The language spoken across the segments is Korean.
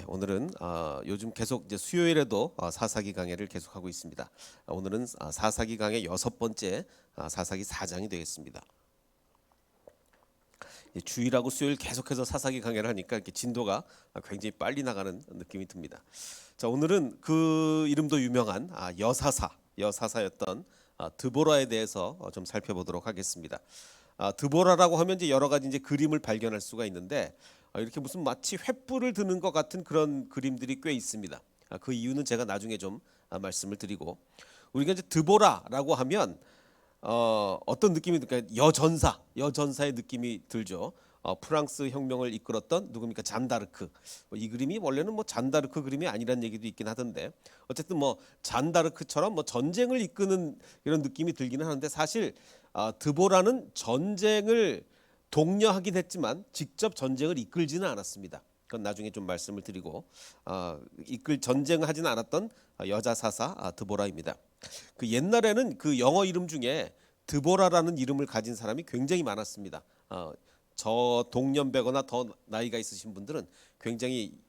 오늘은 요즘 계속 이제 수요일에도 사사기 강해를 계속하고 있습니다. 오늘은 사사기 강의 6번째 사사기 4장이 되겠습니다. 주일하고 수요일 계속해서 사사기 강해를 하니까 이렇게 진도가 굉장히 빨리 나가는 느낌이 듭니다. 자, 오늘은 그 이름도 유명한 여사사였던 드보라에 대해서 좀 살펴보도록 하겠습니다. 드보라라고 하면 이제 여러 가지 이제 그림을 발견할 수가 있는데 이렇게 무슨 마치 횃불을 드는 것 같은 그런 그림들이 꽤 있습니다. 그 이유는 제가 나중에 좀 말씀을 드리고, 우리가 이제 드보라라고 하면 어떤 느낌이 들까요? 여전사의 느낌이 들죠. 프랑스 혁명을 이끌었던 누굽니까? 잔다르크. 이 그림이 원래는 뭐 잔다르크 그림이 아니란 얘기도 있긴 하던데, 어쨌든 뭐 잔다르크처럼 뭐 전쟁을 이끄는 이런 느낌이 들기는 하는데, 사실 드보라는 전쟁을 독려하긴 했지만 직접 전쟁을 이끌지는 않았습니다. 그건 나중에 좀 말씀을 드리고, 전쟁을 하지는 않았던 여자 사사 드보라입니다. 그 옛날에는 그 영어 이름 중에 드보라라는 이름을 가진 사람이 굉장히 많았습니다. 저 동년배거나 더 나이가 있으신 분들은 굉장히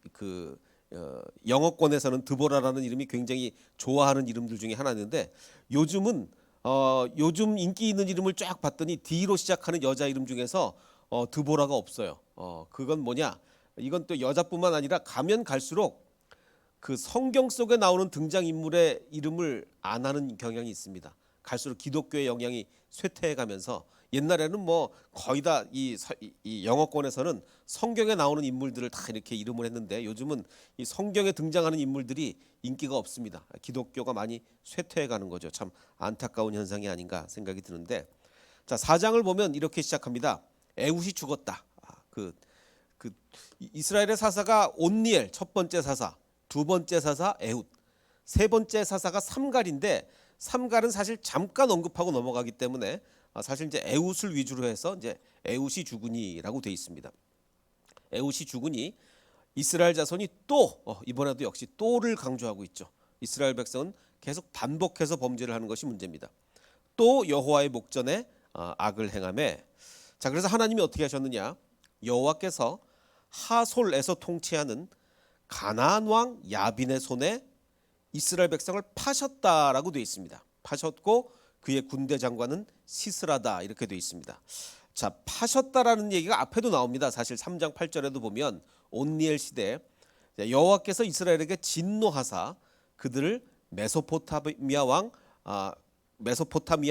영어권에서는 드보라라는 이름이 굉장히 좋아하는 이름들 중에 하나인데, 요즘은 요즘 인기 있는 이름을 쫙 봤더니 D로 시작하는 여자 이름 중에서 드보라가 없어요. 그건 뭐냐? 이건 또 여자뿐만 아니라 가면 갈수록 그 성경 속에 나오는 등장인물의 이름을 안 하는 경향이 있습니다. 갈수록 기독교의 영향이 쇠퇴해가면서, 옛날에는 뭐 거의 다 이 영어권에서는 성경에 나오는 인물들을 다 이렇게 이름을 했는데, 요즘은 이 성경에 등장하는 인물들이 인기가 없습니다. 기독교가 많이 쇠퇴해가는 거죠. 참 안타까운 현상이 아닌가 생각이 드는데, 자, 4장을 보면 이렇게 시작합니다. 에훗이 죽었다. 이스라엘의 사사가 온니엘 첫 번째 사사, 두 번째 사사 에훗, 세 번째 사사가 삼갈인데, 삼갈은 사실 잠깐 언급하고 넘어가기 때문에 사실 이제 에훗을 위주로 해서 이제 에훗이 죽으니라고 되어 있습니다. 에훗이 죽으니 이스라엘 자손이 또 이번에도 역시 또를 강조하고 있죠. 이스라엘 백성은 계속 반복해서 범죄를 하는 것이 문제입니다. 또 여호와의 목전에 악을 행하매. 자, 그래서 하나님이 어떻게 하셨느냐? 여호와께서 하솔에서 통치하는 가나안 왕 야빈의 손에 이스라엘 백성을 파셨다라고 되어 있습니다. 파셨고 그의 군대 장관은 시스라다, 이렇게 되어 있습니다. 자, 파셨다라는 얘기가 앞에도 나옵니다. 사실 3장 8절에도 보면 온니엘 시대에 여호와께서 이스라엘에게 진노하사 그들을 메소포타미아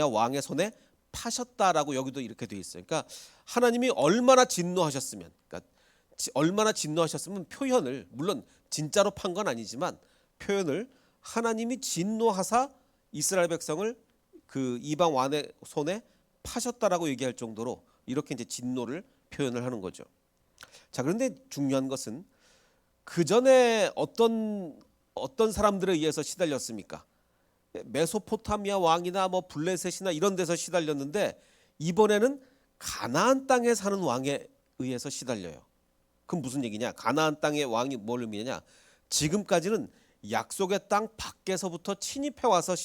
왕의 손에 파셨다라고 여기도 이렇게 되어 있어요. 그러니까 하나님이 얼마나 진노하셨으면, 표현을, 물론 진짜로 판 건 아니지만 표현을, 하나님이 진노하사 이스라엘 백성을 그 이방 왕의 손에 파셨다라고 얘기할 정도로 이렇게 이제 진노를 표현을 하는 거죠. 자, 그런데 중요한 것은 그 전에 어떤 사람들에 의해서 시달렸습니까? 메소포타미아 왕이나 뭐 블레셋이나 이런 데서 시달렸는데, 이번에는 가나안 땅에 사는 왕에 의해서 시달려요. 그럼 무슨 얘기냐? 가나안 땅의 왕이 뭘 의미하냐? 지금까지는 약속의 땅 밖에서부터 침입해 와서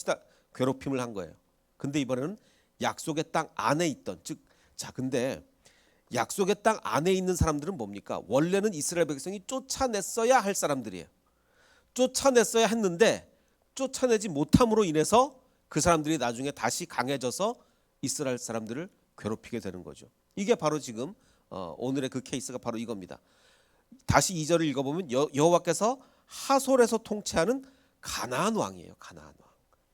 괴롭힘을 한 거예요. 근데 이번에는 약속의 땅 안에 있던, 근데 약속의 땅 안에 있는 사람들은 뭡니까? 원래는 이스라엘 백성이 쫓아냈어야 할 사람들이에요. 쫓아냈어야 했는데 쫓아내지 못함으로 인해서 그 사람들이 나중에 다시 강해져서 이스라엘 사람들을 괴롭히게 되는 거죠. 이게 바로 지금 오늘의 그 케이스가 바로 이겁니다. 다시 2절을 읽어보면 여호와께서 하솔에서 통치하는 가나안 왕이에요.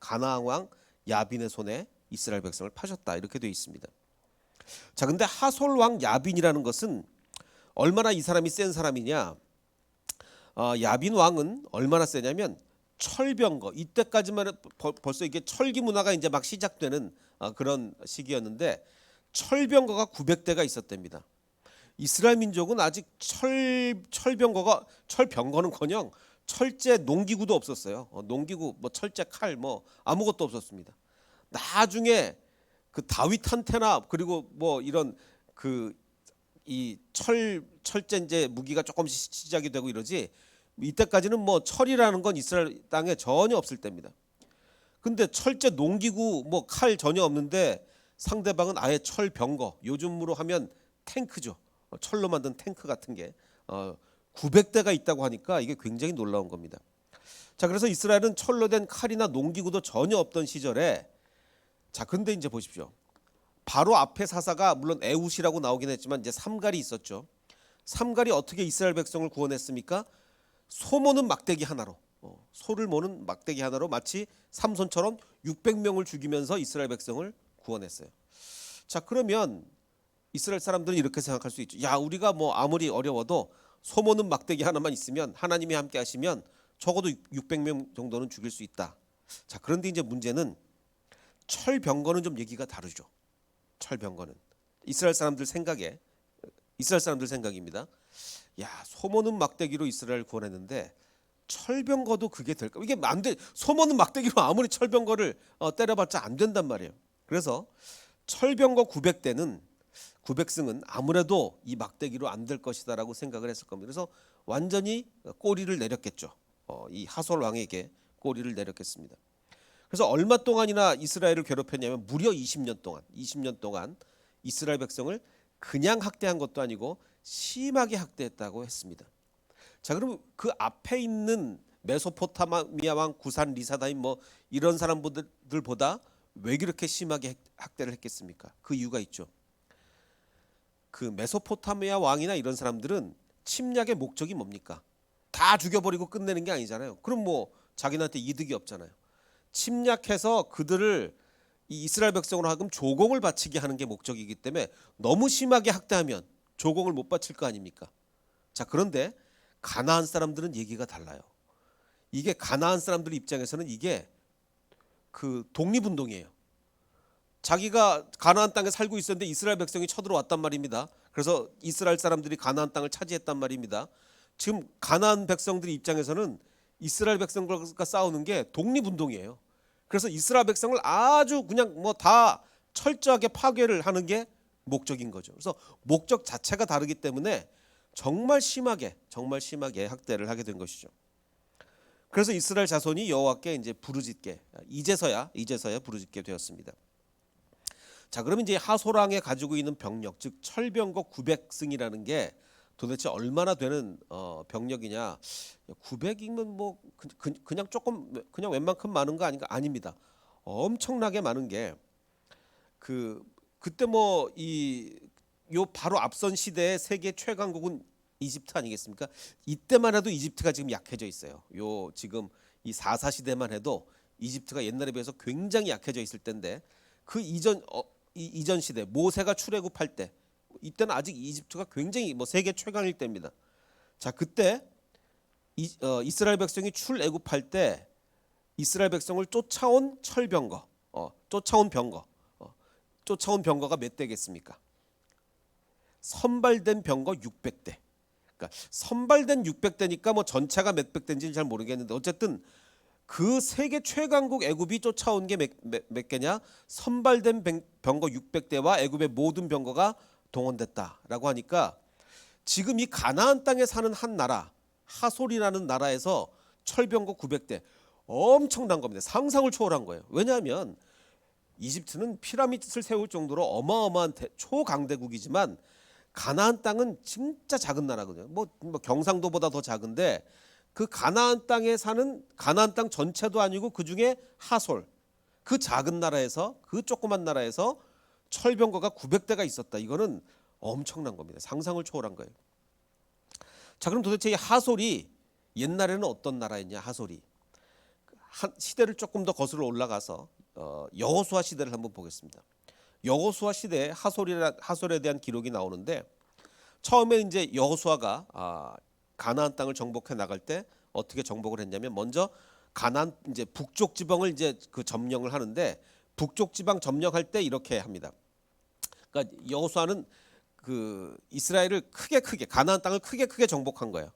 가나안 왕 야빈의 손에 이스라엘 백성을 파셨다, 이렇게 되어 있습니다. 자, 근데 하솔 왕 야빈이라는 것은 얼마나 이 사람이 센 사람이냐? 야빈 왕은 얼마나 세냐면 철병거, 이때까지만 벌써 이게 철기 문화가 이제 막 시작되는 그런 시기였는데, 철병거가 900대가 있었답니다. 이스라엘 민족은 아직 철병거는커녕 철제 농기구도 없었어요. 농기구, 뭐 철제 칼, 뭐 아무것도 없었습니다. 나중에 그 다윗한테나, 그리고 뭐 이런 이 철제 이제 무기가 조금씩 시작이 되고 이러지, 이때까지는 뭐 철이라는 건 이스라엘 땅에 전혀 없을 때입니다. 근데 철제 농기구, 뭐 칼 전혀 없는데 상대방은 아예 철병거, 요즘으로 하면 탱크죠. 철로 만든 탱크 같은 게 900대가 있다고 하니까 이게 굉장히 놀라운 겁니다. 자, 그래서 이스라엘은 철로 된 칼이나 농기구도 전혀 없던 시절에, 자, 근데 이제 보십시오. 바로 앞에 사사가 물론 에훗이라고 나오긴 했지만 이제 삼갈이 있었죠. 삼갈이 어떻게 이스라엘 백성을 구원했습니까? 소 모는 막대기 하나로, 소를 모는 막대기 하나로 마치 삼손처럼 600명을 죽이면서 이스라엘 백성을 구원했어요. 자, 그러면 이스라엘 사람들은 이렇게 생각할 수 있죠. 야, 우리가 뭐 아무리 어려워도 소 모는 막대기 하나만 있으면, 하나님이 함께 하시면 적어도 600명 정도는 죽일 수 있다. 자, 그런데 이제 문제는 철병거는 좀 얘기가 다르죠. 철병거는 이스라엘 사람들 생각입니다. 야, 소 모는 막대기로 이스라엘 구원했는데 철병거도 그게 될까? 이게 안 돼. 소 모는 막대기로 아무리 철병거를 때려봤자 안 된단 말이에요. 그래서 철병거 900승은 아무래도 이 막대기로 안 될 것이다라고 생각을 했을 겁니다. 그래서 완전히 꼬리를 내렸겠죠. 이 하솔 왕에게 꼬리를 내렸겠습니다. 그래서 얼마 동안이나 이스라엘을 괴롭혔냐면 무려 20년 동안 이스라엘 백성을 그냥 학대한 것도 아니고 심하게 학대했다고 했습니다. 자, 그럼 그 앞에 있는 메소포타미아 왕 구산 리사다임 뭐 이런 사람들보다 왜 그렇게 심하게 학대를 했겠습니까? 그 이유가 있죠. 그 메소포타미아 왕이나 이런 사람들은 침략의 목적이 뭡니까? 다 죽여버리고 끝내는 게 아니잖아요. 그럼 뭐 자기한테 이득이 없잖아요. 침략해서 그들을 이 이스라엘 백성으로 하여금 조공을 바치게 하는 게 목적이기 때문에 너무 심하게 학대하면 조공을 못 바칠 거 아닙니까? 자, 그런데 가나안 사람들은 얘기가 달라요. 이게 가나안 사람들 입장에서는 이게 그 독립운동이에요. 자기가 가나안 땅에 살고 있었는데 이스라엘 백성이 쳐들어왔단 말입니다. 그래서 이스라엘 사람들이 가나안 땅을 차지했단 말입니다. 지금 가나안 백성들 입장에서는 이스라엘 백성들과 싸우는 게 독립운동이에요. 그래서 이스라엘 백성을 아주 그냥 뭐 다 철저하게 파괴를 하는 게 목적인 거죠. 그래서 목적 자체가 다르기 때문에 정말 심하게 학대를 하게 된 것이죠. 그래서 이스라엘 자손이 여호와께 이제 부르짖게 이제서야 부르짖게 되었습니다. 자, 그러면 이제 하솔 왕이 가지고 있는 병력, 즉 철병거 900승이라는 게 도대체 얼마나 되는 병력이냐? 900이면 뭐 그냥 조금 그냥 웬만큼 많은 거 아닌가? 아닙니다. 엄청나게 많은 게 그때 뭐 요 바로 앞선 시대의 세계 최강국은 이집트 아니겠습니까? 이때만 해도 이집트가 지금 약해져 있어요. 요 지금 이 4사 시대만 해도 이집트가 옛날에 비해서 굉장히 약해져 있을 때인데 그 이전 시대 모세가 출애굽할 때 이때는 아직 이집트가 굉장히 뭐 세계 최강일 때입니다. 자, 그때 이스라엘 백성이 출애굽할 때 이스라엘 백성을 쫓아온 철병거, 쫓아온 병거가 몇 대겠습니까? 선발된 병거 600대. 그러니까 선발된 600대니까 뭐 전체가 몇백 대인지는 잘 모르겠는데 어쨌든 그 세계 최강국 애굽이 쫓아온 게 몇 개냐? 선발된 병거 600대와 애굽의 모든 병거가 동원됐다라고 하니까 지금 이 가나안 땅에 사는 한 나라 하솔이라는 나라에서 철병거 900대 엄청난 겁니다. 상상을 초월한 거예요. 왜냐하면 이집트는 피라미드를 세울 정도로 어마어마한 초강대국이지만 가나안 땅은 진짜 작은 나라거든요. 뭐 경상도보다 더 작은데 그 가나안 땅에 사는 가나안 땅 전체도 아니고 그 중에 하솔 그 작은 나라에서 그 조그만 나라에서 철병거가 900대가 있었다. 이거는 엄청난 겁니다. 상상을 초월한 거예요. 자, 그럼 도대체 이 하솔이 옛날에는 어떤 나라였냐? 하솔이 시대를 조금 더 거슬러 올라가서 여호수아 시대를 한번 보겠습니다. 여호수아 시대에 하솔에 대한 기록이 나오는데 처음에 이제 여호수아가 가나안 땅을 정복해 나갈 때 어떻게 정복을 했냐면 먼저 가나안 이제 북쪽 지방을 이제 그 점령을 하는데 북쪽 지방 점령할 때 이렇게 합니다. 그러니까 여호수아는 그 이스라엘을 크게 가나안 땅을 크게 정복한 거예요.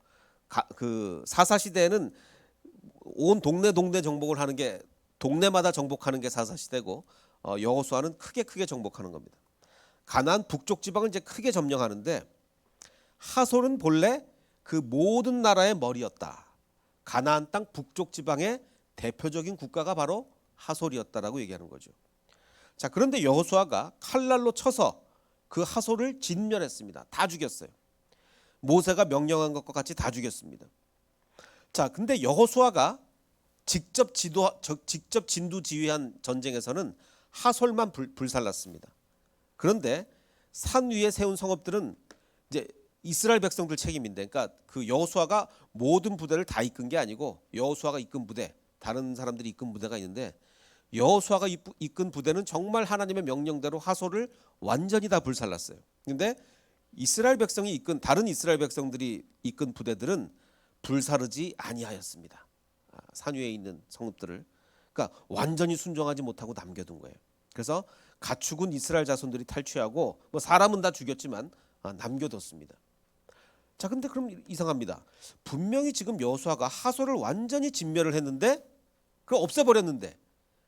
그 사사 시대에는 온 동네 정복을 하는 게 동네마다 정복하는 게 사사 시대고 여호수아는 크게 정복하는 겁니다. 가나안 북쪽 지방을 이제 크게 점령하는데 하솔은 본래 그 모든 나라의 머리였다. 가나안 땅 북쪽 지방의 대표적인 국가가 바로 하솔이었다라고 얘기하는 거죠. 자, 그런데 여호수아가 칼날로 쳐서 그 하솔을 진멸했습니다. 다 죽였어요. 모세가 명령한 것과 같이 다 죽였습니다. 자, 근데 여호수아가 직접 진두 지휘한 전쟁에서는 하솔만 불살랐습니다. 그런데 산 위에 세운 성읍들은 이제 이스라엘 백성들 책임인데, 그러니까 그 여호수아가 모든 부대를 다 이끈 게 아니고 여호수아가 이끈 부대, 다른 사람들이 이끈 부대가 있는데 여호수아가 이끈 부대는 정말 하나님의 명령대로 하솔을 완전히 다 불살랐어요. 근데 이스라엘 백성이 이끈 다른 이스라엘 백성들이 이끈 부대들은 불사르지 아니하였습니다. 산 위에 있는 성읍들을, 그러니까 완전히 순종하지 못하고 남겨둔 거예요. 그래서 가축은 이스라엘 자손들이 탈취하고 뭐 사람은 다 죽였지만 남겨뒀습니다. 자, 근데 그럼 이상합니다. 분명히 지금 여호수아가 하솔을 완전히 진멸을 했는데, 그걸 없애버렸는데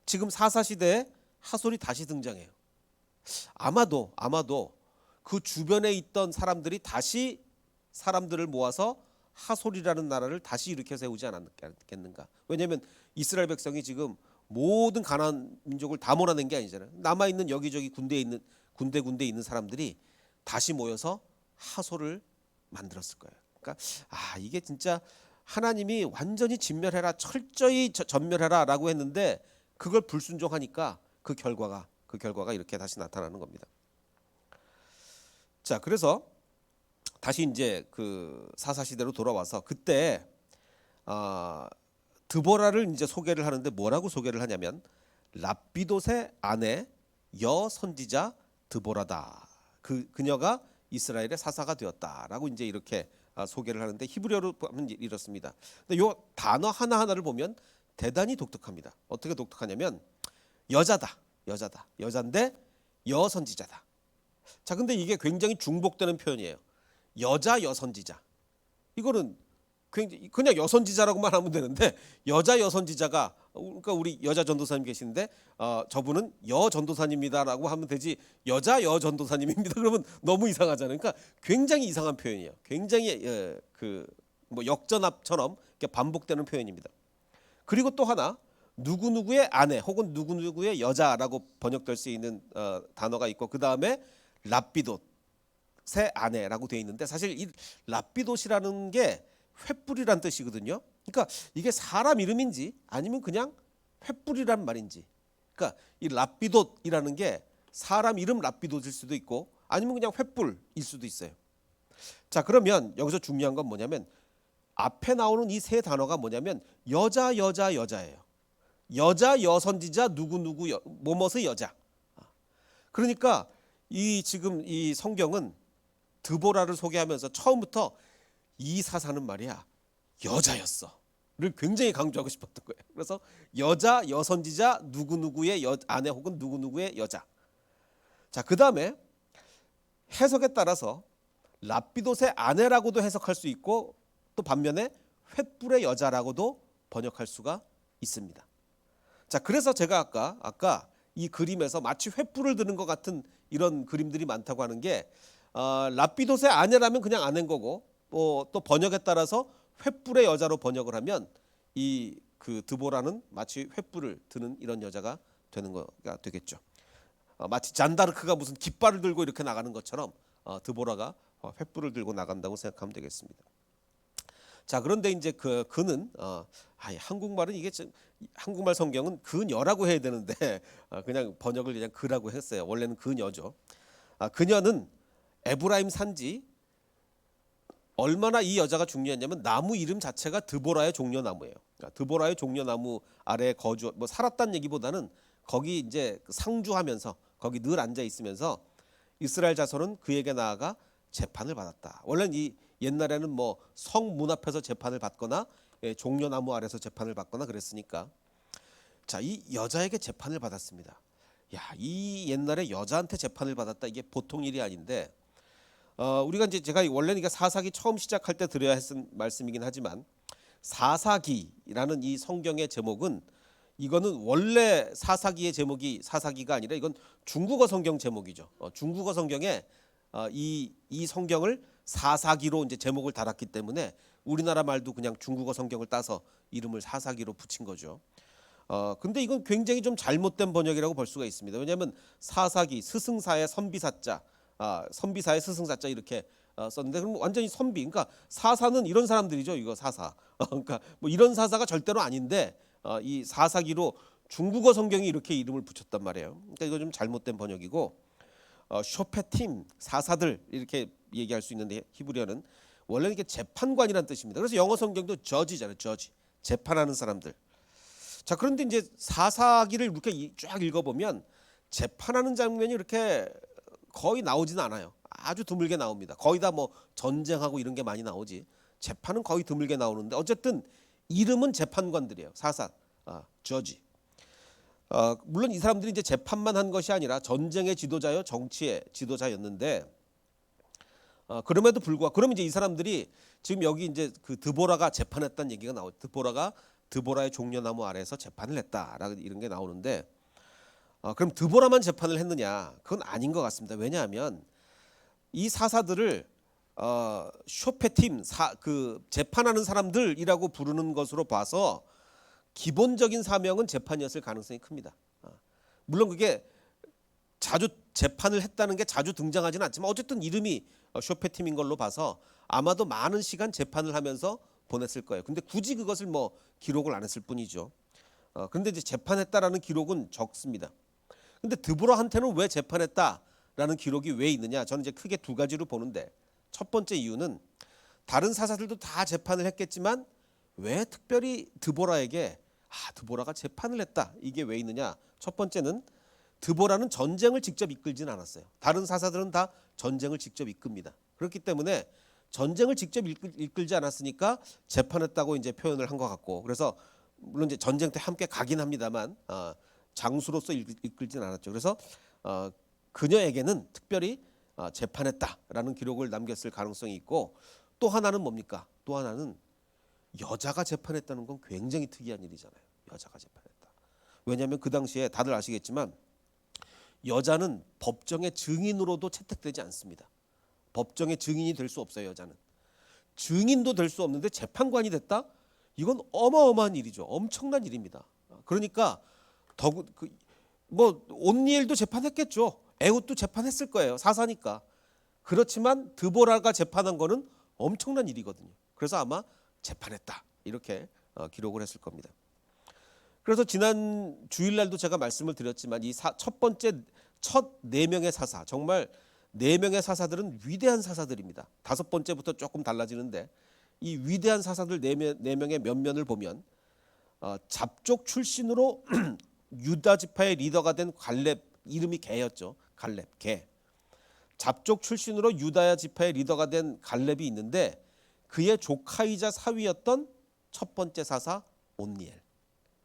지금 사사 시대에 하솔이 다시 등장해요. 아마도 그 주변에 있던 사람들이 다시 사람들을 모아서 하솔이라는 나라를 다시 일으켜 세우지 않았겠는가. 왜냐하면 이스라엘 백성이 지금 모든 가나안 민족을 다 몰아낸 게 아니잖아요. 남아있는 여기저기 군대에 있는 사람들이 다시 모여서 하솔을 만들었을 거예요. 그러니까 이게 진짜 하나님이 완전히 진멸해라, 철저히 전멸해라 라고 했는데 그걸 불순종하니까 그 결과가 이렇게 다시 나타나는 겁니다. 자, 그래서 다시 이제 그 사사 시대로 돌아와서 그때 드보라를 이제 소개를 하는데 뭐라고 소개를 하냐면 랍비돗의 아내 여 선지자 드보라다. 그녀가 이스라엘의 사사가 되었다라고 이제 이렇게 소개를 하는데 히브리어로 하면 이렇습니다. 근데 요 단어 하나하나를 보면 대단히 독특합니다. 어떻게 독특하냐면 여자인데 여선지자다. 자, 근데 이게 굉장히 중복되는 표현이에요. 여자 여선지자. 이거는 그냥 여선지자라고만 하면 되는데 여자 여선지자가, 그러니까 우리 여자 전도사님 계시는데 저분은 여 전도사님이다라고 하면 되지 여자 여 전도사님입니다. 그러면 너무 이상하잖아요. 그러니까 굉장히 이상한 표현이에요. 굉장히 뭐 역전압처럼 이렇게 반복되는 표현입니다. 그리고 또 하나 누구누구의 아내 혹은 누구누구의 여자라고 번역될 수 있는 단어가 있고 그 다음에 랍비돗의 아내라고 되어 있는데 사실 이 랍비돗이라는 게 횃불이란 뜻이거든요. 그러니까 이게 사람 이름인지 아니면 그냥 횃불이란 말인지, 그러니까 이 랍비돗이라는 게 사람 이름 랍비돗일 수도 있고 아니면 그냥 횃불일 수도 있어요. 자, 그러면 여기서 중요한 건 뭐냐면 앞에 나오는 이 세 단어가 뭐냐면 여자예요. 여자 여선지자 누구누구 뭐뭇의 여자. 그러니까 이 지금 이 성경은 드보라를 소개하면서 처음부터 이 사사는 말이야 여자였어를 굉장히 강조하고 싶었던 거예요. 그래서 여자 여선지자 누구누구의 아내 혹은 누구누구의 여자. 자, 그 다음에 해석에 따라서 랍비돗의 아내라고도 해석할 수 있고 또 반면에 횃불의 여자라고도 번역할 수가 있습니다. 자, 그래서 제가 아까 이 그림에서 마치 횃불을 드는 것 같은 이런 그림들이 많다고 하는 게 랍비돗의 아내라면 그냥 아내인 거고 또 번역에 따라서 횃불의 여자로 번역을 하면 이 그 드보라는 마치 횃불을 드는 이런 여자가 되는 거가 되겠죠. 마치 잔다르크가 무슨 깃발을 들고 이렇게 나가는 것처럼 드보라가 횃불을 들고 나간다고 생각하면 되겠습니다. 자, 그런데 이제 그는 한국말은 이게 한국말 성경은 그녀라고 해야 되는데 그냥 번역을 그냥 그라고 했어요. 원래는 그녀죠. 그녀는 에브라임 산지, 얼마나 이 여자가 중요했냐면 나무 이름 자체가 드보라의 종려나무예요. 그러니까 드보라의 종려나무 아래에 살았다는 얘기보다는 거기 이제 상주하면서 거기 늘 앉아 있으면서 이스라엘 자손은 그에게 나아가 재판을 받았다. 원래는 이 옛날에는 뭐 성문 앞에서 재판을 받거나 종려나무 아래서 재판을 받거나 그랬으니까, 자, 이 여자에게 재판을 받았습니다. 야, 이 옛날에 여자한테 재판을 받았다, 이게 보통 일이 아닌데 우리가 이제 제가 원래는 이게 사사기 처음 시작할 때 드려야 했은 말씀이긴 하지만 사사기라는 이 성경의 제목은 이거는 원래 사사기의 제목이 사사기가 아니라 이건 중국어 성경 제목이죠. 중국어 성경에 이 성경을 사사기로 이제 제목을 달았기 때문에 우리나라 말도 그냥 중국어 성경을 따서 이름을 사사기로 붙인 거죠. 근데 이건 굉장히 좀 잘못된 번역이라고 볼 수가 있습니다. 왜냐하면 사사기 스승사의 선비사자, 선비사의 스승사자 이렇게 썼는데 그럼 완전히 선비. 그러니까 사사는 이런 사람들이죠. 이거 사사. 그러니까 뭐 이런 사사가 절대로 아닌데 이 사사기로 중국어 성경이 이렇게 이름을 붙였단 말이에요. 그러니까 이거 좀 잘못된 번역이고 쇼페팀 사사들 이렇게 얘기할 수 있는데 히브리어는 원래는 이게 재판관이라는 뜻입니다. 그래서 영어 성경도 저지잖아요. 저지. 재판하는 사람들. 자, 그런데 이제 사사기를 이렇게 쫙 읽어보면 재판하는 장면이 이렇게 거의 나오지는 않아요. 아주 드물게 나옵니다. 거의 다 뭐 전쟁하고 이런 게 많이 나오지. 재판은 거의 드물게 나오는데 어쨌든 이름은 재판관들이에요. 사사, 저지. 물론 이 사람들이 이제 재판만 한 것이 아니라 전쟁의 지도자요, 정치의 지도자였는데 그럼에도 불구하고 그럼 이제 이 사람들이 지금 여기 이제 그 드보라가 재판했다는 얘기가 나오죠. 드보라가 드보라의 종려나무 아래에서 재판을 했다라고 이런 게 나오는데 그럼 드보라만 재판을 했느냐? 그건 아닌 것 같습니다. 왜냐하면 이 사사들을 쇼페팀 그 재판하는 사람들이라고 부르는 것으로 봐서 기본적인 사명은 재판이었을 가능성이 큽니다. 물론 그게 자주 재판을 했다는 게 자주 등장하지는 않지만 어쨌든 이름이 쇼페팀인 걸로 봐서 아마도 많은 시간 재판을 하면서 보냈을 거예요. 근데 굳이 그것을 뭐 기록을 안 했을 뿐이죠. 그런데 이제 재판했다라는 기록은 적습니다. 근데 드보라한테는 왜 재판했다라는 기록이 왜 있느냐? 저는 이제 크게 두 가지로 보는데 첫 번째 이유는 다른 사사들도 다 재판을 했겠지만 왜 특별히 드보라에게 드보라가 재판을 했다 이게 왜 있느냐? 첫 번째는 드보라는 전쟁을 직접 이끌지는 않았어요. 다른 사사들은 다 전쟁을 직접 이끕니다. 그렇기 때문에 전쟁을 직접 이끌지 않았으니까 재판했다고 이제 표현을 한 것 같고 그래서 물론 이제 전쟁 때 함께 가긴 합니다만 장수로서 이끌지는 않았죠. 그래서 그녀에게는 특별히 재판했다라는 기록을 남겼을 가능성이 있고 또 하나는 뭡니까? 또 하나는 여자가 재판했다는 건 굉장히 특이한 일이잖아요. 여자가 재판했다. 왜냐하면 그 당시에 다들 아시겠지만 여자는 법정의 증인으로도 채택되지 않습니다. 법정의 증인이 될 수 없어요. 여자는. 증인도 될 수 없는데 재판관이 됐다? 이건 어마어마한 일이죠. 엄청난 일입니다. 그러니까 뭐 온니엘도 재판했겠죠. 에훗도 재판했을 거예요. 사사니까. 그렇지만 드보라가 재판한 거는 엄청난 일이거든요. 그래서 아마 재판했다 이렇게 기록을 했을 겁니다. 그래서 지난 주일날도 제가 말씀을 드렸지만 이 첫 번째 첫 네 명의 사사 정말 네 명의 사사들은 위대한 사사들입니다. 다섯 번째부터 조금 달라지는데 이 위대한 사사들 네 명의 면면을 보면 잡족 출신으로 유다 지파의 리더가 된 갈렙 이름이 개였죠. 갈렙 개. 잡족 출신으로 유다 지파의 리더가 된 갈렙이 있는데 그의 조카이자 사위였던 첫 번째 사사 온니엘.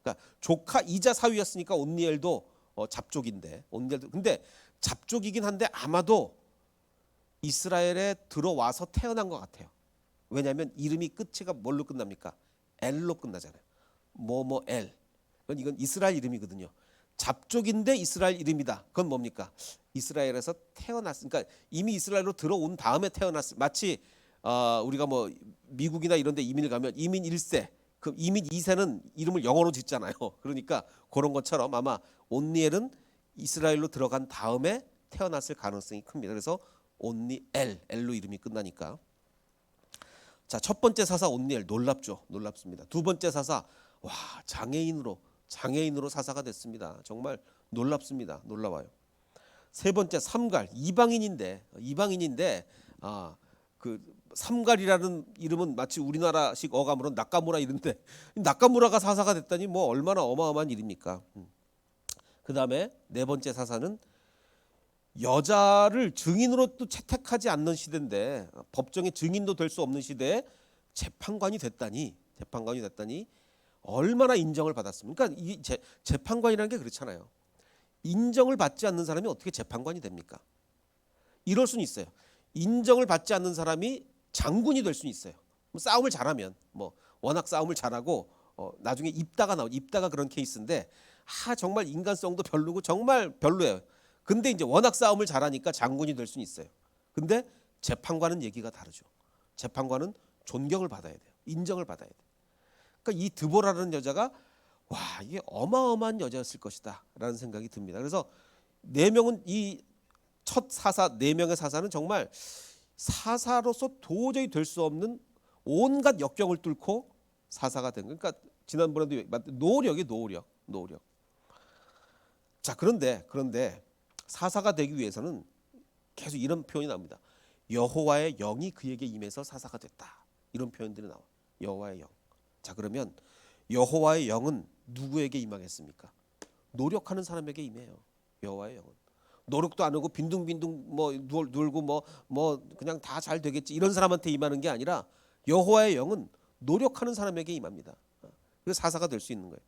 그러니까 조카이자 사위였으니까 온니엘도 잡족인데 온니엘도 근데 잡족이긴 한데 아마도 이스라엘에 들어와서 태어난 것 같아요. 왜냐하면 이름이 끝이가 뭘로 끝납니까? 엘로 끝나잖아요. 뭐뭐 엘. 이건 이스라엘 이름이거든요. 잡족인데 이스라엘 이름이다. 그건 뭡니까? 이스라엘에서 태어났으니까 이미 이스라엘로 들어온 다음에 마치 우리가 뭐 미국이나 이런 데 이민을 가면 이민 1세, 그 이민 2세는 이름을 영어로 짓잖아요. 그러니까 그런 것처럼 아마 온니엘은 이스라엘로 들어간 다음에 태어났을 가능성이 큽니다. 그래서 온니엘, 엘로 이름이 끝나니까. 자, 첫 번째 사사 온니엘 놀랍죠. 놀랍습니다. 두 번째 사사 장애인으로 사사가 됐습니다. 정말 놀랍습니다. 놀라워요. 세 번째 삼갈 이방인인데 그 삼갈이라는 이름은 마치 우리나라식 어감으로 나카무라 이런데 나카무라가 사사가 됐다니 뭐 얼마나 어마어마한 일입니까? 그다음에 네 번째 사사는 여자를 증인으로 또 채택하지 않는 시대인데 법정의 증인도 될 수 없는 시대에 재판관이 됐다니 얼마나 인정을 받았습니까? 그러니까 이 재판관이라는 게 그렇잖아요. 인정을 받지 않는 사람이 어떻게 재판관이 됩니까? 이럴 수는 있어요. 인정을 받지 않는 사람이 장군이 될 수는 있어요. 싸움을 잘하면 워낙 싸움을 잘하고 나중에 입다가 그런 케이스인데 정말 인간성도 별로고 정말 별로예요. 근데 이제 워낙 싸움을 잘하니까 장군이 될 수는 있어요. 근데 재판관은 얘기가 다르죠. 재판관은 존경을 받아야 돼요. 인정을 받아야 돼요. 그러니까 이 드보라라는 여자가 이게 어마어마한 여자였을 것이다라는 생각이 듭니다. 그래서 네 명은 이 첫 사사 네 명의 사사는 정말 사사로서 도저히 될 수 없는 온갖 역경을 뚫고 사사가 된 거예요. 그러니까 지난번에도 노력. 자, 그런데 사사가 되기 위해서는 계속 이런 표현이 나옵니다. 여호와의 영이 그에게 임해서 사사가 됐다. 이런 표현들이 나와. 여호와의 영. 자, 그러면 여호와의 영은 누구에게 임하겠습니까? 노력하는 사람에게 임해요. 여호와의 영은. 노력도 안 하고 빈둥빈둥 뭐 놀고 뭐 그냥 다 잘 되겠지 이런 사람한테 임하는 게 아니라 여호와의 영은 노력하는 사람에게 임합니다. 그래서 사사가 될 수 있는 거예요.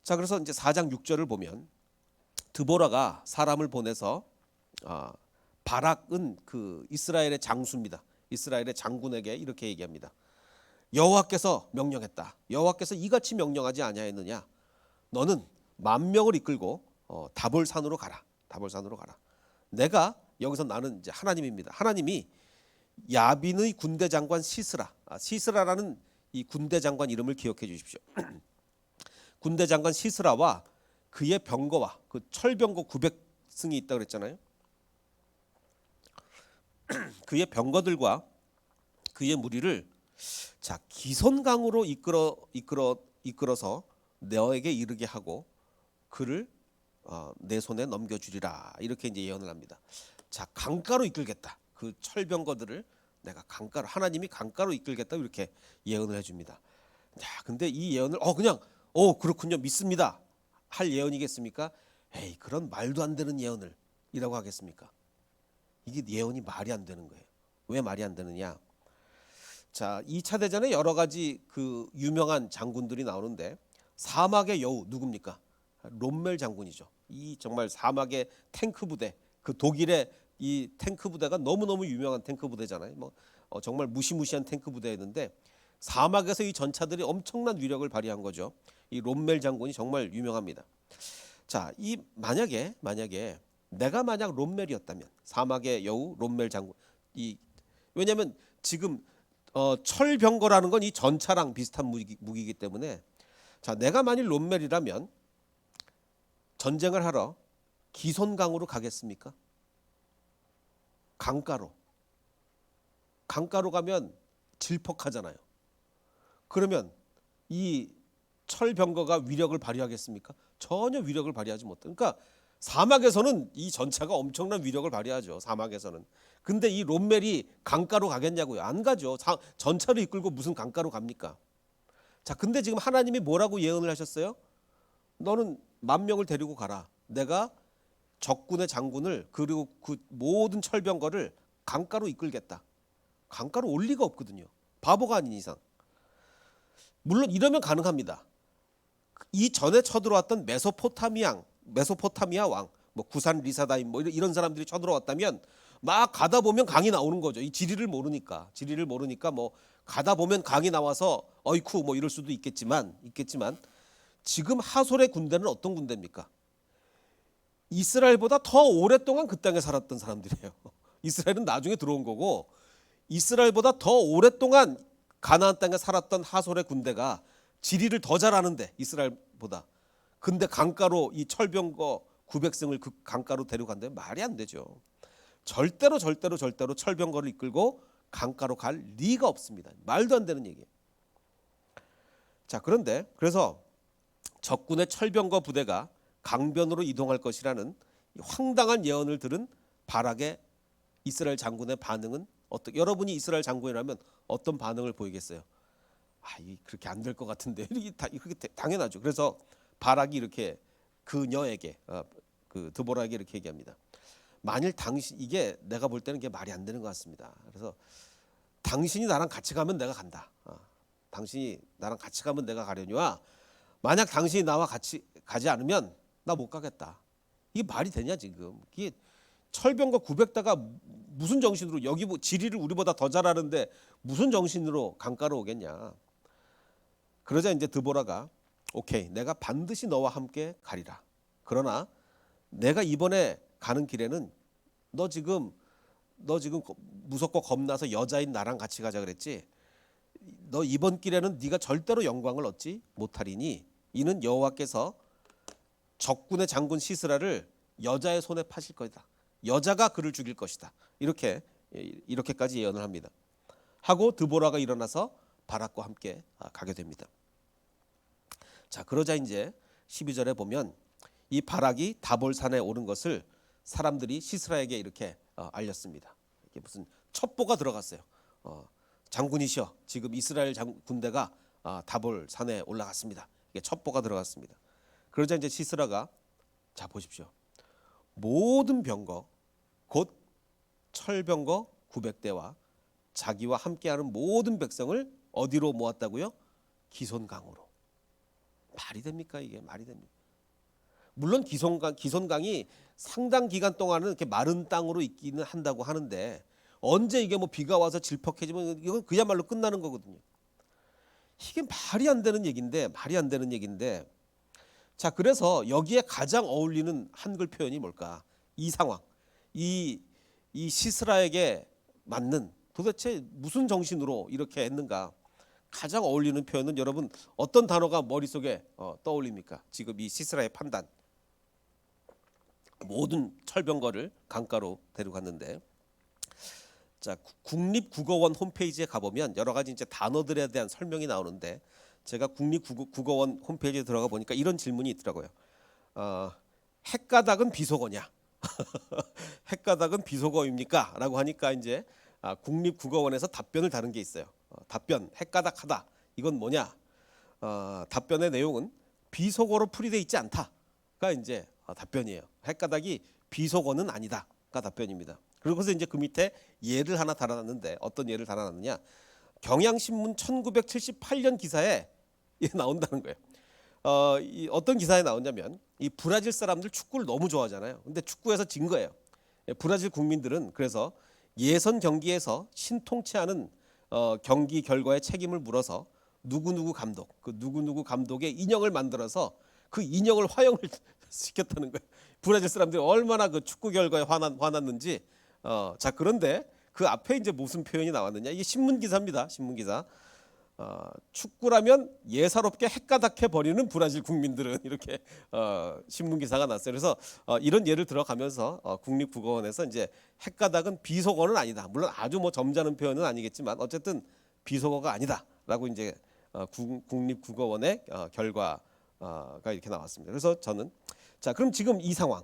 자, 그래서 이제 4장 6절을 보면 드보라가 사람을 보내서 바락은 그 이스라엘의 장수입니다. 이스라엘의 장군에게 이렇게 얘기합니다. 여호와께서 명령했다. 여호와께서 이같이 명령하지 아니하였느냐? 너는 10,000명을 이끌고 다볼산으로 가라. 다볼산으로 가라. 내가 여기서 나는 이제 하나님입니다. 하나님이 야빈의 군대 장관 시스라. 시스라라는 이 군대 장관 이름을 기억해 주십시오. 군대 장관 시스라와 그의 병거와 그 철병거 900승이 있다 그랬잖아요. 그의 병거들과 그의 무리를 자 기손강으로 이끌어서 너에게 이르게 하고 그를 내 손에 넘겨주리라. 이렇게 이제 예언을 합니다. 자, 강가로 이끌겠다. 그 철병거들을 내가 강가로 하나님이 강가로 이끌겠다 이렇게 예언을 해줍니다. 자, 근데 이 예언을 그냥 그렇군요 믿습니다 할 예언이겠습니까? 에이, 그런 말도 안 되는 예언을 이라고 하겠습니까? 이게 예언이 말이 안 되는 거예요. 왜 말이 안 되느냐? 자, 2차 대전에 여러 가지 그 유명한 장군들이 나오는데 사막의 여우 누굽니까? 롬멜 장군이죠. 이 정말 사막의 탱크 부대, 그 독일의 이 탱크 부대가 너무너무 유명한 탱크 부대잖아요. 정말 무시무시한 탱크 부대였는데 사막에서 이 전차들이 엄청난 위력을 발휘한 거죠. 이 롬멜 장군이 정말 유명합니다. 자, 이 만약에 내가 만약 롬멜이었다면 사막의 여우 롬멜 장군 왜냐하면 지금 철병거라는 건 이 전차랑 비슷한 무기이기 때문에 자, 내가 만일 롬멜이라면 전쟁을 하러 기손강으로 가겠습니까? 강가로 가면 질퍽하잖아요. 그러면 이 철병거가 위력을 발휘하겠습니까? 전혀 위력을 발휘하지 못해요. 그러니까 사막에서는 이 전차가 엄청난 위력을 발휘하죠. 사막에서는. 근데 이 롬멜이 강가로 가겠냐고요? 안 가죠. 전차를 이끌고 무슨 강가로 갑니까? 자, 근데 지금 하나님이 뭐라고 예언을 하셨어요? 너는 10,000명을 데리고 가라. 내가 적군의 장군을 그리고 그 모든 철병거를 강가로 이끌겠다. 강가로 올 리가 없거든요. 바보가 아닌 이상. 물론 이러면 가능합니다. 이 전에 쳐들어왔던 메소포타미아 왕, 뭐 구산 리사다임 뭐 이런 사람들이 쳐들어왔다면 막 가다 보면 강이 나오는 거죠. 이 지리를 모르니까 뭐 가다 보면 강이 나와서 어이쿠 뭐 이럴 수도 있겠지만 지금 하솔의 군대는 어떤 군대입니까? 이스라엘보다 더 오랫동안 그 땅에 살았던 사람들이에요. 이스라엘은 나중에 들어온 거고 이스라엘보다 더 오랫동안 가나안 땅에 살았던 하솔의 군대가 지리를 더 잘하는데 이스라엘보다. 근데 강가로 이 철병거 900승을 그 강가로 데려간다면 말이 안 되죠. 절대로 철병거를 이끌고 강가로 갈 리가 없습니다. 말도 안 되는 얘기예요. 자, 그래서 적군의 철병거 부대가 강변으로 이동할 것이라는 황당한 예언을 들은 바락의 이스라엘 장군의 반응은 여러분이 이스라엘 장군이라면 어떤 반응을 보이겠어요? 그렇게 안 될 것 같은데 그렇게 당연하죠. 그래서 바락이 이렇게 그녀에게 그 드보라에게 이렇게 얘기합니다. 만일 이게 내가 볼 때는 이게 말이 안 되는 것 같습니다. 그래서 당신이 나랑 같이 가면 내가 간다. 당신이 나랑 같이 가면 내가 가려니와 만약 당신이 나와 같이 가지 않으면 나 못 가겠다. 이게 말이 되냐 지금? 이게 철병거 900대가 무슨 정신으로 여기 지리를 우리보다 더 잘하는데 무슨 정신으로 강가로 오겠냐? 그러자 이제 드보라가 오케이, 내가 반드시 너와 함께 가리라. 그러나 내가 이번에 가는 길에는 너 지금 무섭고 겁나서 여자인 나랑 같이 가자 그랬지. 너 이번 길에는 네가 절대로 영광을 얻지 못하리니 이는 여호와께서 적군의 장군 시스라를 여자의 손에 파실 거다. 여자가 그를 죽일 것이다. 이렇게까지 예언을 합니다. 하고 드보라가 일어나서 바락과 함께 가게 됩니다. 자, 그러자 이제 12절에 보면 이 바락이 다볼산에 오른 것을 사람들이 시스라에게 이렇게 알렸습니다. 이게 무슨 첩보가 들어갔어요. 장군이시여, 지금 이스라엘 군대가 다볼산에 올라갔습니다. 이게 첩보가 들어갔습니다. 그러자 이제 시스라가, 자 보십시오, 모든 병거 곧 철병거 900대와 자기와 함께하는 모든 백성을 어디로 모았다고요? 기손강으로. 말이 됩니까? 이게 말이 됩니까? 물론 기손강이 상당 기간 동안은 이렇게 마른 땅으로 있기는 한다고 하는데, 언제 이게 뭐 비가 와서 질퍽해지면 이건 그야말로 끝나는 거거든요. 이게 말이 안 되는 얘기인데, 자, 그래서 여기에 가장 어울리는 한글 표현이 뭘까? 이 상황, 이 시스라에게 맞는, 도대체 무슨 정신으로 이렇게 했는가? 가장 어울리는 표현은 여러분 어떤 단어가 머릿속에 떠올립니까? 지금 이 시스라의 판단. 모든 철병거를 강가로 데려갔는데, 자, 국립국어원 홈페이지에 가보면 여러 가지 이제 단어들에 대한 설명이 나오는데, 제가 국립국어원 홈페이지에 들어가 보니까 이런 질문이 있더라고요. 헷가닥은 비속어냐? 헷가닥은 비속어입니까? 라고 하니까 이제 국립국어원에서 답변을 다른 게 있어요. 답변, 헷가닥하다. 이건 뭐냐? 답변의 내용은 비속어로 풀이되어 있지 않다가 이제 답변이에요. 헷가닥이 비속어는 아니다가 답변입니다. 그리고서 이제 그 밑에 예를 하나 달아놨는데, 어떤 예를 달아놨느냐? 경향신문 1978년 기사에 나온다는 거예요. 어떤 기사에 나오냐면, 이 브라질 사람들 축구를 너무 좋아하잖아요. 근데 축구에서 진 거예요. 브라질 국민들은 그래서 예선 경기에서 신통치 않은 경기 결과에 책임을 물어서 누구누구 감독, 그 누구누구 감독의 인형을 만들어서 그 인형을 화형을 시켰다는 거예요. 브라질 사람들이 얼마나 그 축구 결과에 화났는지. 자, 그런데 그 앞에 이제 무슨 표현이 나왔느냐? 이게 신문 기사입니다. 신문 기사. 축구라면 예사롭게 헷가닥해 버리는 브라질 국민들은, 이렇게 신문 기사가 났어요. 그래서 이런 예를 들어가면서 국립국어원에서 이제 헷가닥은 비속어는 아니다. 물론 아주 뭐 점잖은 표현은 아니겠지만 어쨌든 비속어가 아니다라고 이제 국립국어원의 결과가 이렇게 나왔습니다. 그래서 저는, 자, 그럼 지금 이 상황,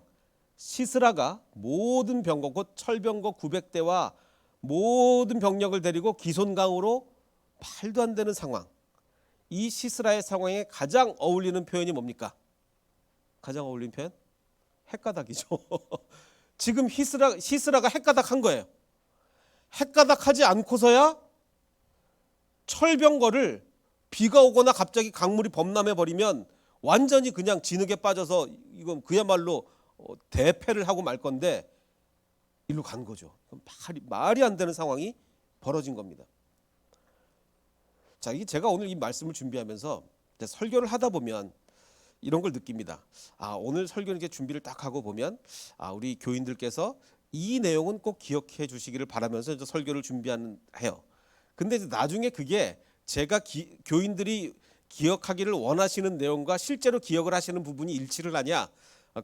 시스라가 모든 병거 곧 철병거 900대와 모든 병력을 데리고 기손강으로, 말도 안 되는 상황, 이 시스라의 상황에 가장 어울리는 표현이 뭡니까? 가장 어울리는 표현? 헷가닥이죠. 지금 시스라가 헷가닥한 거예요. 헷가닥하지 않고서야 철병거를 비가 오거나 갑자기 강물이 범람해 버리면 완전히 그냥 진흙에 빠져서 이건 그야말로 대패를 하고 말 건데, 일로 간 거죠. 말이 안 되는 상황이 벌어진 겁니다. 자, 이게 제가 오늘 이 말씀을 준비하면서 설교를 하다 보면 이런 걸 느낍니다. 오늘 설교 이렇게 준비를 딱 하고 보면, 우리 교인들께서 이 내용은 꼭 기억해 주시기를 바라면서 이제 설교를 준비해요. 근데 이제 나중에 그게 제가 교인들이 기억하기를 원하시는 내용과 실제로 기억을 하시는 부분이 일치를 하냐?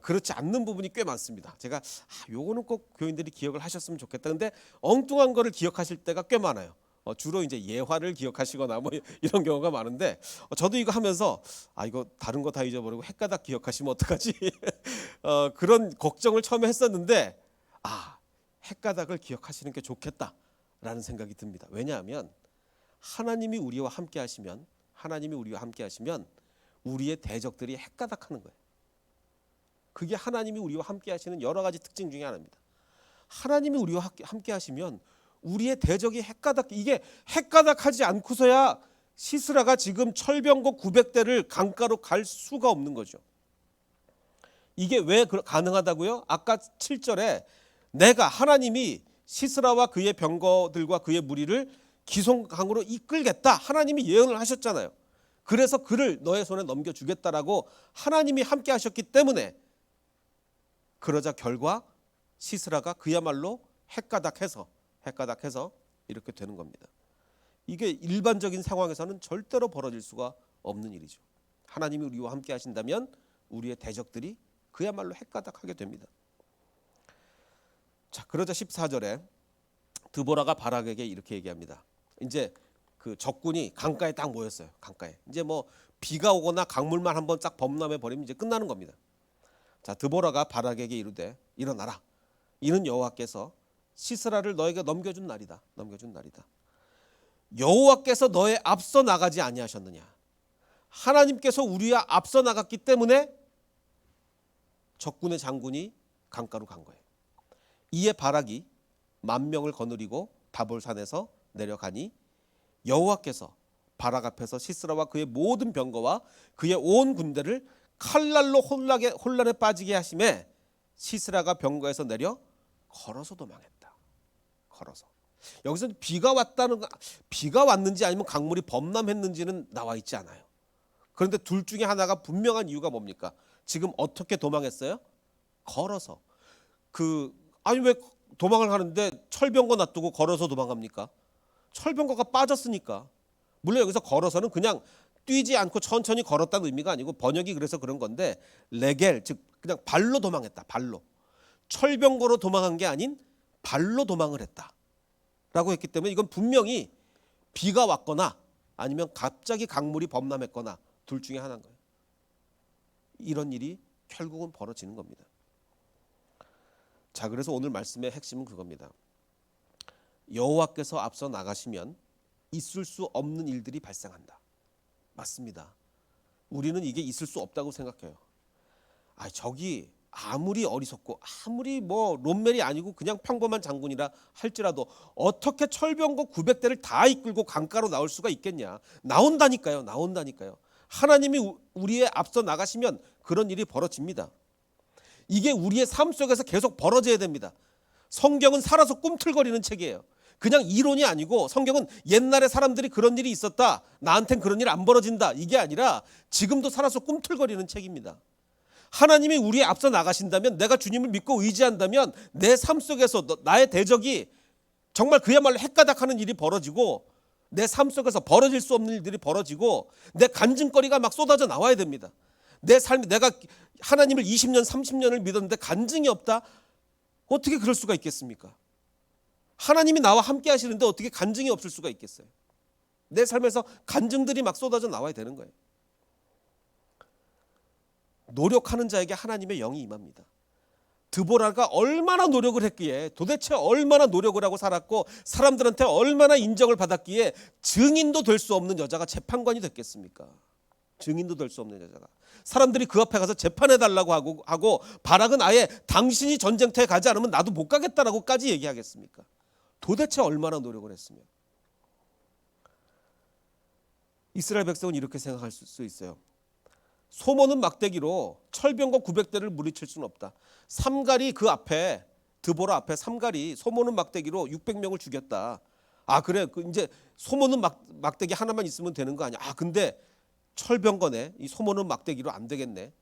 그렇지 않는 부분이 꽤 많습니다. 제가 요거는 꼭 교인들이 기억을 하셨으면 좋겠다. 근데 엉뚱한 거를 기억하실 때가 꽤 많아요. 주로 이제 예화를 기억하시거나 뭐 이런 경우가 많은데, 저도 이거 하면서 이거 다른 거 다 잊어버리고 헷가닥 기억하시면 어떡하지? 그런 걱정을 처음에 했었는데, 헷가닥을 기억하시는 게 좋겠다라는 생각이 듭니다. 왜냐하면 하나님이 우리와 함께 하시면 우리의 대적들이 헷가닥하는 거예요. 그게 하나님이 우리와 함께 하시는 여러 가지 특징 중에 하나입니다. 하나님이 우리와 함께 하시면 우리의 대적이 이게 헷가닥하지 않고서야 시스라가 지금 철병거 900대를 강가로 갈 수가 없는 거죠. 이게 왜 가능하다고요? 아까 7절에 하나님이 시스라와 그의 병거들과 그의 무리를 기손강으로 이끌겠다, 하나님이 예언을 하셨잖아요. 그래서 그를 너의 손에 넘겨주겠다라고 하나님이 함께 하셨기 때문에, 그러자 결과 시스라가 그야말로 헷가닥해서 이렇게 되는 겁니다. 이게 일반적인 상황에서는 절대로 벌어질 수가 없는 일이죠. 하나님이 우리와 함께 하신다면 우리의 대적들이 그야말로 헷가닥하게 됩니다. 자, 그러자 14절에 드보라가 바락에게 이렇게 얘기합니다. 이제 그 적군이 강가에 딱 모였어요. 강가에. 이제 뭐 비가 오거나 강물만 한번 쫙 범람해 버리면 이제 끝나는 겁니다. 자, 드보라가 바락에게 이르되 일어나라. 이는 여호와께서 시스라를 너에게 넘겨준 날이다. 넘겨준 날이다. 여호와께서 너의 앞서 나가지 아니하셨느냐. 하나님께서 우리와 앞서 나갔기 때문에 적군의 장군이 강가로 간 거예요. 이에 바락이 10,000명을 거느리고 다볼산에서 내려가니 여호와께서 바락 앞에서 시스라와 그의 모든 병거와 그의 온 군대를 칼날로 혼란에 빠지게 하심에 시스라가 병거에서 내려 걸어서 도망했다. 걸어서. 여기서 비가 왔는지 아니면 강물이 범람했는지는 나와 있지 않아요. 그런데 둘 중에 하나가 분명한 이유가 뭡니까? 지금 어떻게 도망했어요? 걸어서. 아니 왜 도망을 하는데 철병거 놔두고 걸어서 도망갑니까? 철병거가 빠졌으니까. 물론 여기서 걸어서는 그냥 뛰지 않고 천천히 걸었다는 의미가 아니고 번역이 그래서 그런 건데 레겔, 즉 그냥 발로 도망했다. 발로. 철병거로 도망한 게 아닌 발로 도망을 했다라고 했기 때문에 이건 분명히 비가 왔거나 아니면 갑자기 강물이 범람했거나 둘 중에 하나인 거예요. 이런 일이 결국은 벌어지는 겁니다. 자, 그래서 오늘 말씀의 핵심은 그겁니다. 여호와께서 앞서 나가시면 있을 수 없는 일들이 발생한다. 맞습니다. 우리는 이게 있을 수 없다고 생각해요. 저기 아무리 어리석고 아무리 뭐 롬멜이 아니고 그냥 평범한 장군이라 할지라도 어떻게 철병거 900대를 다 이끌고 강가로 나올 수가 있겠냐. 나온다니까요. 하나님이 우리의 앞서 나가시면 그런 일이 벌어집니다. 이게 우리의 삶 속에서 계속 벌어져야 됩니다. 성경은 살아서 꿈틀거리는 책이에요. 그냥 이론이 아니고 성경은 옛날에 사람들이 그런 일이 있었다. 나한텐 그런 일 안 벌어진다. 이게 아니라 지금도 살아서 꿈틀거리는 책입니다. 하나님이 우리의 앞서 나가신다면, 내가 주님을 믿고 의지한다면 내 삶 속에서 나의 대적이 정말 그야말로 헷가닥하는 일이 벌어지고 내 삶 속에서 벌어질 수 없는 일들이 벌어지고 내 간증거리가 막 쏟아져 나와야 됩니다. 내 삶이, 내가 하나님을 20년 30년을 믿었는데 간증이 없다? 어떻게 그럴 수가 있겠습니까? 하나님이 나와 함께 하시는데 어떻게 간증이 없을 수가 있겠어요? 내 삶에서 간증들이 막 쏟아져 나와야 되는 거예요. 노력하는 자에게 하나님의 영이 임합니다. 드보라가 얼마나 노력을 했기에, 도대체 얼마나 노력을 하고 살았고 사람들한테 얼마나 인정을 받았기에 증인도 될 수 없는 여자가 재판관이 됐겠습니까? 증인도 될 수 없는 여자가. 사람들이 그 앞에 가서 재판해달라고 하고 바락은 아예 당신이 전쟁터에 가지 않으면 나도 못 가겠다라고까지 얘기하겠습니까? 도대체 얼마나 노력을 했으면. 이스라엘 백성은 이렇게 생각할 수 있어요. 소모는 막대기로 철병거 900대를 물리칠 수는 없다. 삼갈이 그 앞에, 드보라 앞에 삼갈이 소모는 막대기로 600명을 죽였다. 그래, 이제 소모는 막대기 하나만 있으면 되는 거 아니야. 근데 철병거네. 이 소모는 막대기로 안 되겠네.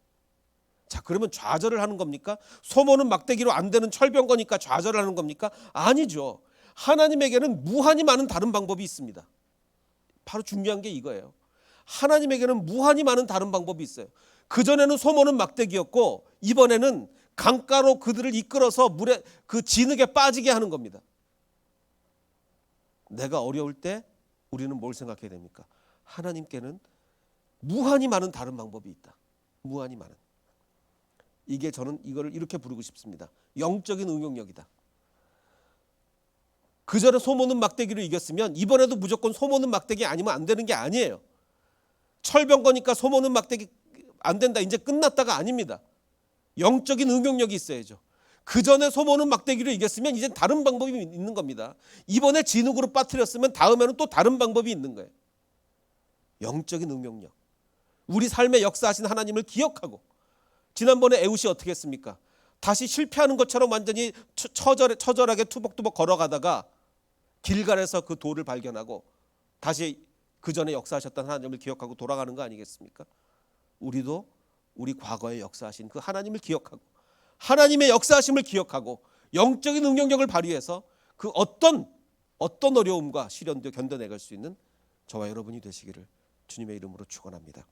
자, 그러면 좌절을 하는 겁니까? 소모는 막대기로 안 되는 철병거니까 좌절을 하는 겁니까? 아니죠. 하나님에게는 무한히 많은 다른 방법이 있습니다. 바로 중요한 게 이거예요. 하나님에게는 무한히 많은 다른 방법이 있어요. 그전에는 소모는 막대기였고 이번에는 강가로 그들을 이끌어서 물에 그 진흙에 빠지게 하는 겁니다. 내가 어려울 때 우리는 뭘 생각해야 됩니까? 하나님께는 무한히 많은 다른 방법이 있다. 무한히 많은. 이게 저는 이거를 이렇게 부르고 싶습니다. 영적인 응용력이다. 그전에 소모는 막대기로 이겼으면 이번에도 무조건 소모는 막대기 아니면 안 되는 게 아니에요. 철병거니까 소모는 막대기 안 된다, 이제 끝났다가 아닙니다. 영적인 응용력이 있어야죠. 그전에 소모는 막대기로 이겼으면 이제 다른 방법이 있는 겁니다. 이번에 진흙으로 빠뜨렸으면 다음에는 또 다른 방법이 있는 거예요. 영적인 응용력. 우리 삶의 역사하신 하나님을 기억하고, 지난번에 에훗이 어떻게 했습니까? 다시 실패하는 것처럼 완전히 처절하게 투벅투벅 걸어가다가 길갈에서 그 돌을 발견하고 다시 그 전에 역사하셨던 하나님을 기억하고 돌아가는 거 아니겠습니까? 우리도 우리 과거에 역사하신 그 하나님을 기억하고 하나님의 역사하심을 기억하고 영적인 응용력을 발휘해서 그 어떤 어려움과 시련도 견뎌내갈 수 있는 저와 여러분이 되시기를 주님의 이름으로 축원합니다.